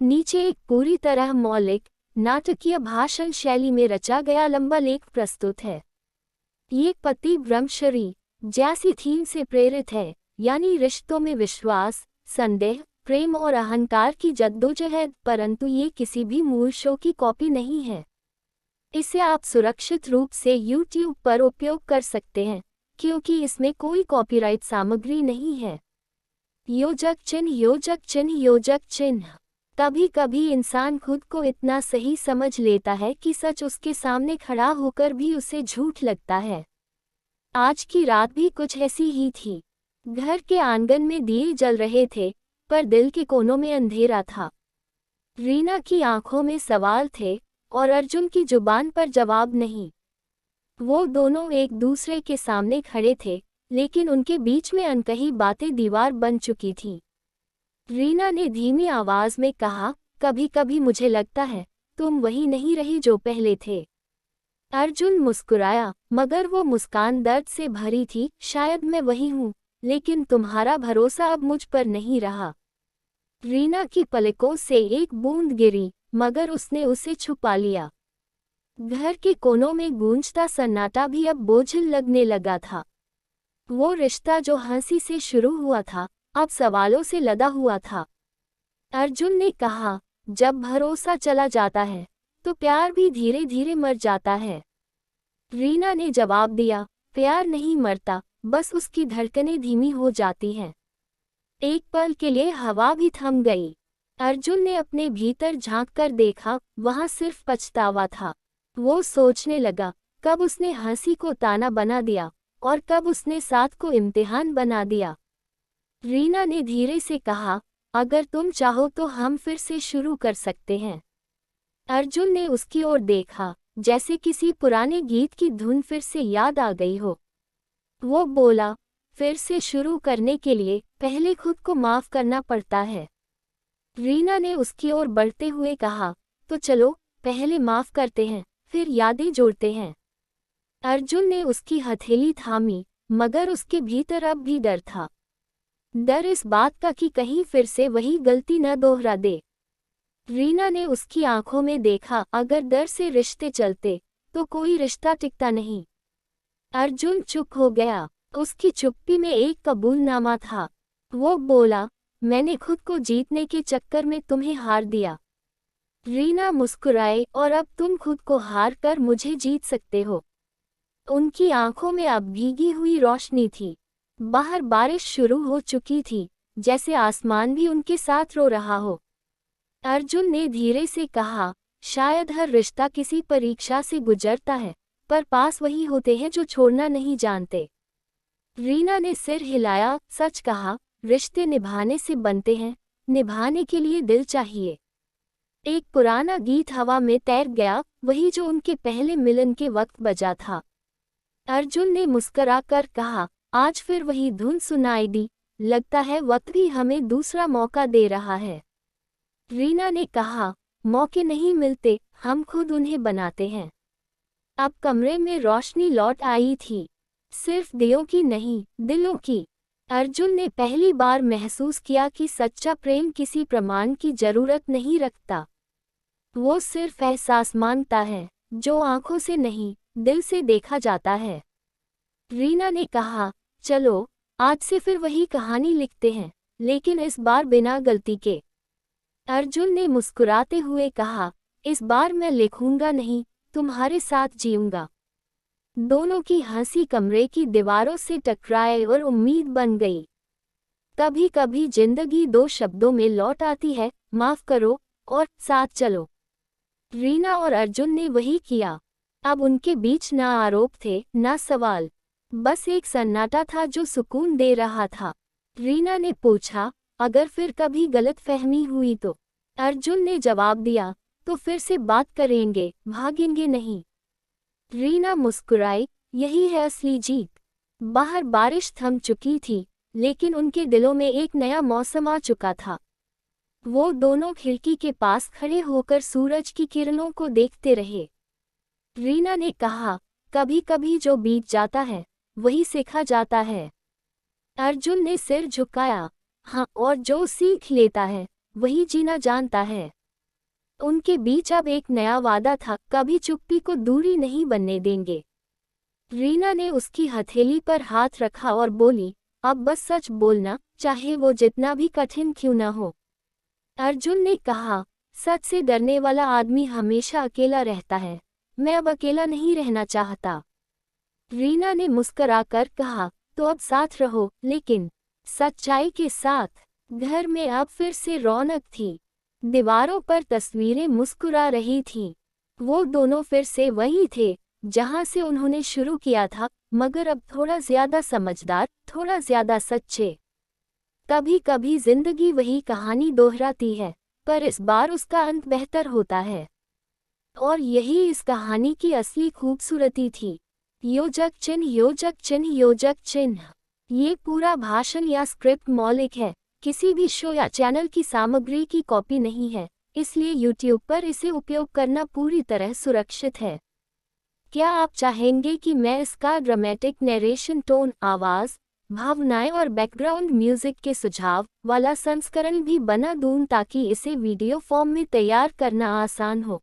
नीचे एक पूरी तरह मौलिक, नाटकीय भाषण शैली में रचा गया लंबा लेख प्रस्तुत है। ये पति ब्रह्मचरी जैसी थीम से प्रेरित है, यानी रिश्तों में विश्वास, संदेह, प्रेम और अहंकार की जद्दोजहद, परंतु ये किसी भी मूल शो की कॉपी नहीं है। इसे आप सुरक्षित रूप से YouTube पर उपयोग कर सकते हैं, क्योंकि इसमें कोई कॉपीराइट सामग्री नहीं है। योजक चिन्ह, योजक चिन्ह, योजक चिन्ह। कभी कभी इंसान खुद को इतना सही समझ लेता है कि सच उसके सामने खड़ा होकर भी उसे झूठ लगता है। आज की रात भी कुछ ऐसी ही थी। घर के आंगन में दिए जल रहे थे, पर दिल के कोनों में अंधेरा था। रीना की आंखों में सवाल थे और अर्जुन की जुबान पर जवाब नहीं। वो दोनों एक दूसरे के सामने खड़े थे, लेकिन उनके बीच में अनकही बातें दीवार बन चुकी थीं। रीना ने धीमी आवाज में कहा, कभी कभी मुझे लगता है तुम वही नहीं रही जो पहले थे। अर्जुन मुस्कुराया, मगर वो मुस्कान दर्द से भरी थी। शायद मैं वही हूँ, लेकिन तुम्हारा भरोसा अब मुझ पर नहीं रहा। रीना की पलकों से एक बूंद गिरी, मगर उसने उसे छुपा लिया। घर के कोनों में गूंजता सन्नाटा भी अब बोझिल लगने लगा था। वो रिश्ता जो हंसी से शुरू हुआ था, अब सवालों से लदा हुआ था। अर्जुन ने कहा, जब भरोसा चला जाता है तो प्यार भी धीरे धीरे मर जाता है। रीना ने जवाब दिया, प्यार नहीं मरता, बस उसकी धड़कनें धीमी हो जाती हैं। एक पल के लिए हवा भी थम गई। अर्जुन ने अपने भीतर झांक कर देखा, वहां सिर्फ पछतावा था। वो सोचने लगा, कब उसने हंसी को ताना बना दिया और कब उसने साथ को इम्तिहान बना दिया। रीना ने धीरे से कहा, अगर तुम चाहो तो हम फिर से शुरू कर सकते हैं। अर्जुन ने उसकी ओर देखा, जैसे किसी पुराने गीत की धुन फिर से याद आ गई हो। वो बोला, फिर से शुरू करने के लिए पहले खुद को माफ करना पड़ता है। रीना ने उसकी ओर बढ़ते हुए कहा, तो चलो पहले माफ करते हैं, फिर यादें जोड़ते हैं। अर्जुन ने उसकी हथेली थामी, मगर उसके भीतर अब भी डर था। डर इस बात का कि कहीं फिर से वही गलती न दोहरा दे। रीना ने उसकी आंखों में देखा, अगर डर से रिश्ते चलते तो कोई रिश्ता टिकता नहीं। अर्जुन चुप हो गया। उसकी चुप्पी में एक कबूलनामा था। वो बोला, मैंने खुद को जीतने के चक्कर में तुम्हें हार दिया। रीना मुस्कुराए, और अब तुम खुद को हार कर मुझे जीत सकते हो। उनकी आंखों में अब भीगी हुई रोशनी थी। बाहर बारिश शुरू हो चुकी थी, जैसे आसमान भी उनके साथ रो रहा हो। अर्जुन ने धीरे से कहा, शायद हर रिश्ता किसी परीक्षा से गुजरता है, पर पास वही होते हैं जो छोड़ना नहीं जानते। रीना ने सिर हिलाया, सच कहा, रिश्ते निभाने से बनते हैं, निभाने के लिए दिल चाहिए। एक पुराना गीत हवा में तैर गया, वही जो उनके पहले मिलन के वक्त बजा था। अर्जुन ने मुस्कुराकर कहा, आज फिर वही धुन सुनाई दी, लगता है वक्त भी हमें दूसरा मौका दे रहा है। रीना ने कहा, मौके नहीं मिलते, हम खुद उन्हें बनाते हैं। अब कमरे में रोशनी लौट आई थी, सिर्फ दियों की नहीं, दिलों की। अर्जुन ने पहली बार महसूस किया कि सच्चा प्रेम किसी प्रमाण की जरूरत नहीं रखता। वो सिर्फ एहसास मांगता है, जो आंखों से नहीं, दिल से देखा जाता है। रीना ने कहा, चलो आज से फिर वही कहानी लिखते हैं, लेकिन इस बार बिना गलती के। अर्जुन ने मुस्कुराते हुए कहा, इस बार मैं लिखूंगा नहीं, तुम्हारे साथ जीऊंगा। दोनों की हंसी कमरे की दीवारों से टकराए और उम्मीद बन गई। कभी कभी जिंदगी दो शब्दों में लौट आती है, माफ करो और साथ चलो। रीना और अर्जुन ने वही किया। अब उनके बीच ना आरोप थे, ना सवाल, बस एक सन्नाटा था जो सुकून दे रहा था। रीना ने पूछा, अगर फिर कभी गलतफहमी हुई तो? अर्जुन ने जवाब दिया, तो फिर से बात करेंगे, भागेंगे नहीं। रीना मुस्कुराई, यही है असली जीत। बाहर बारिश थम चुकी थी, लेकिन उनके दिलों में एक नया मौसम आ चुका था। वो दोनों खिड़की के पास खड़े होकर सूरज की किरणों को देखते रहे। रीना ने कहा, कभी कभी जो बीत जाता है वही सीखा जाता है। अर्जुन ने सिर झुकाया, हाँ, और जो सीख लेता है वही जीना जानता है। उनके बीच अब एक नया वादा था, कभी चुप्पी को दूरी नहीं बनने देंगे। रीना ने उसकी हथेली पर हाथ रखा और बोली, अब बस सच बोलना, चाहे वो जितना भी कठिन क्यों न हो। अर्जुन ने कहा, सच से डरने वाला आदमी हमेशा अकेला रहता है। मैं अब अकेला नहीं रहना चाहता। रीना ने मुस्कुराकर कहा, तो अब साथ रहो, लेकिन सच्चाई के साथ। घर में अब फिर से रौनक थी। दीवारों पर तस्वीरें मुस्कुरा रही थीं। वो दोनों फिर से वही थे जहां से उन्होंने शुरू किया था, मगर अब थोड़ा ज्यादा समझदार, थोड़ा ज्यादा सच्चे। कभी कभी जिंदगी वही कहानी दोहराती है, पर इस बार उसका अंत बेहतर होता है। और यही इस कहानी की असली खूबसूरती थी। योजक चिन्ह, योजक चिन्ह, योजक चिन्ह। ये पूरा भाषण या स्क्रिप्ट मौलिक है, किसी भी शो या चैनल की सामग्री की कॉपी नहीं है, इसलिए YouTube पर इसे उपयोग करना पूरी तरह सुरक्षित है। क्या आप चाहेंगे कि मैं इसका ड्रामेटिक नरेशन, टोन, आवाज़, भावनाएं और बैकग्राउंड म्यूजिक के सुझाव वाला संस्करण भी बना दूं ताकि इसे वीडियो फॉर्म में तैयार करना आसान हो?